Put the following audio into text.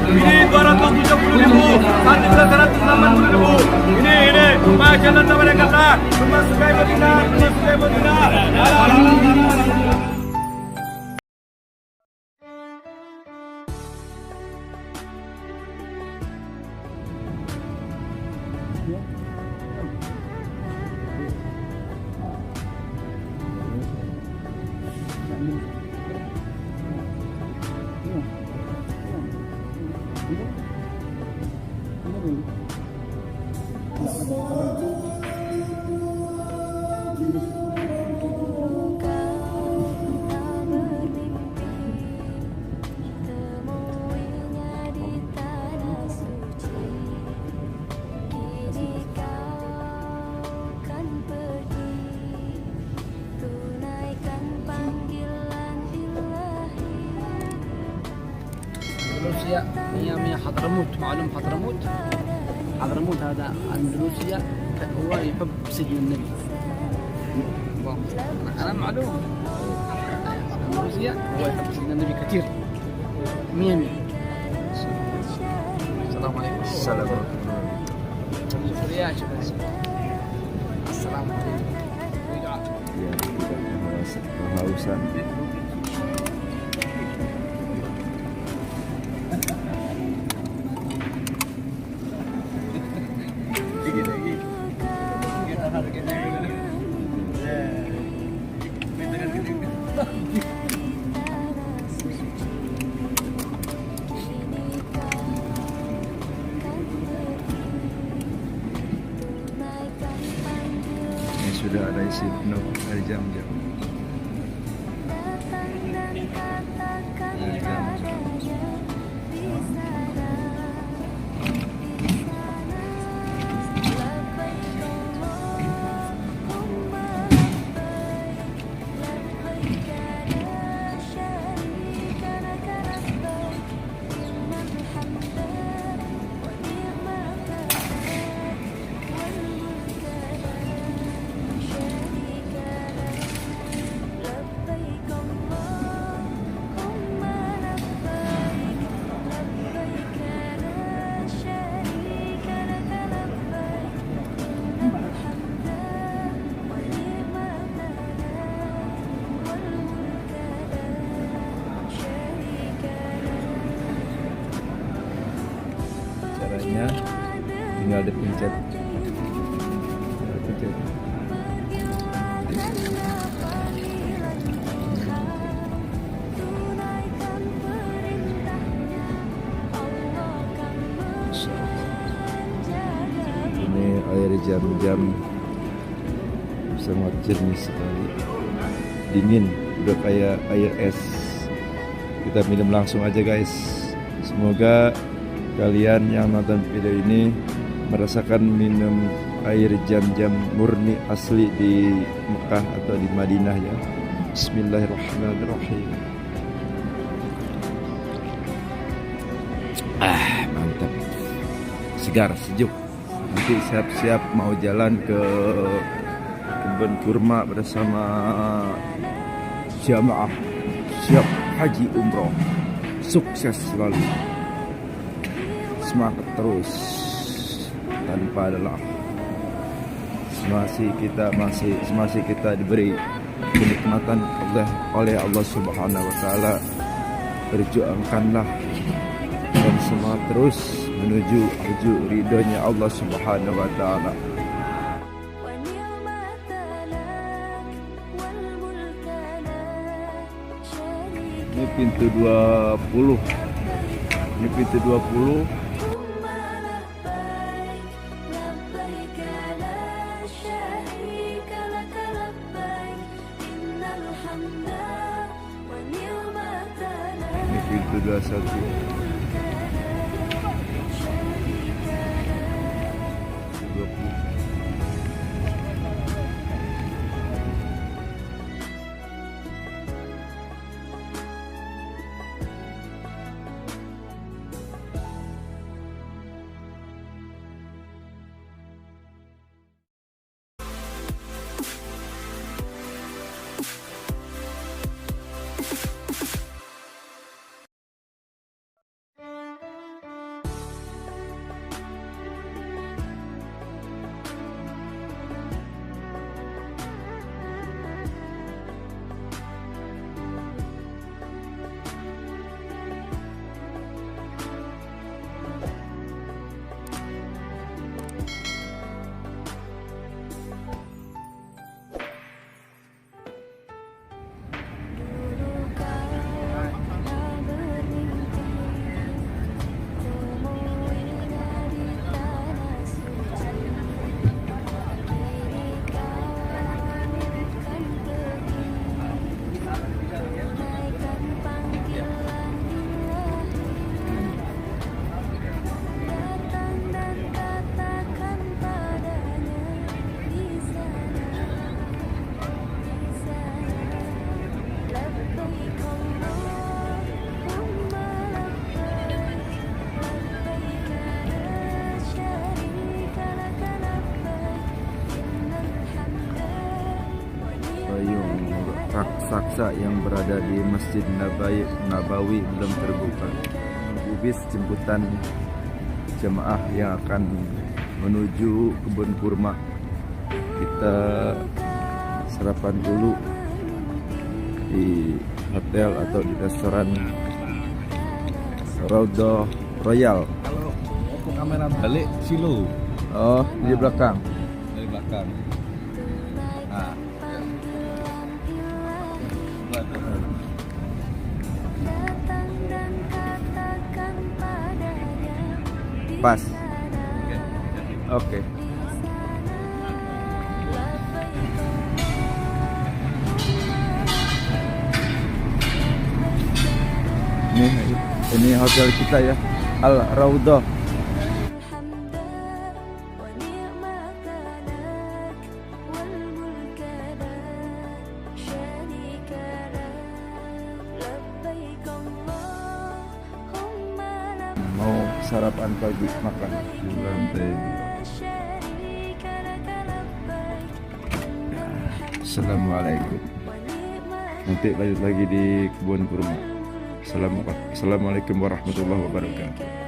Ini 270.000, saat ini 180.000. Ini, Masya Allah tabarakallah. Semua sukai Madinah, semua sukai Madinah. أندلسيا هي حضرموت. معلوم حضرموت هذا أندلسيا هو يحب سجن النبي. أنا معلوم أندلسيا هو يحب سجن النبي كثير. 100. السلام عليكم. السلام عليكم. السلام عليكم. Ya, tidak merasa kehausan. Ini sudah ada isi penuh dari jam-jam. Dari jam-jam. Caranya tinggal dipencet. Ini air jam-jam sangat jernih sekali, dingin, udah kayak air es. Kita minum langsung aja guys. Semoga kalian yang nonton video ini merasakan minum air jam-jam murni asli di Mekah atau di Madinah ya. Bismillahirrahmanirrahim. Mantap, segar, sejuk. Nanti siap-siap mau jalan ke kebun kurma bersama jamaah siap haji umroh. Sukses selalu, semangat terus tanpa lelah. Semasa kita diberi kenikmatan oleh Allah Subhanahu wa taala, perjuangkanlah dan semangat terus menuju ridhonya Allah Subhanahu wa taala. Ini pintu 20. Ini pintu 20. Ini pintu 21. payung raksasa yang berada di Masjid Nabawi belum terbuka. Menunggu bis jemputan jemaah yang akan menuju kebun kurma. Kita sarapan dulu di hotel atau di restoran Raudhah Royal. Kalau aku kamera balik silo Oh, di belakang. dari belakang. Nah, Pas. Oke. Ini hotel kita ya, Al Raudhah. Mau sarapan pagi makan di lantai. Assalamualaikum. Nanti lanjut lagi di kebun kurma. Assalamualaikum warahmatullahi wabarakatuh.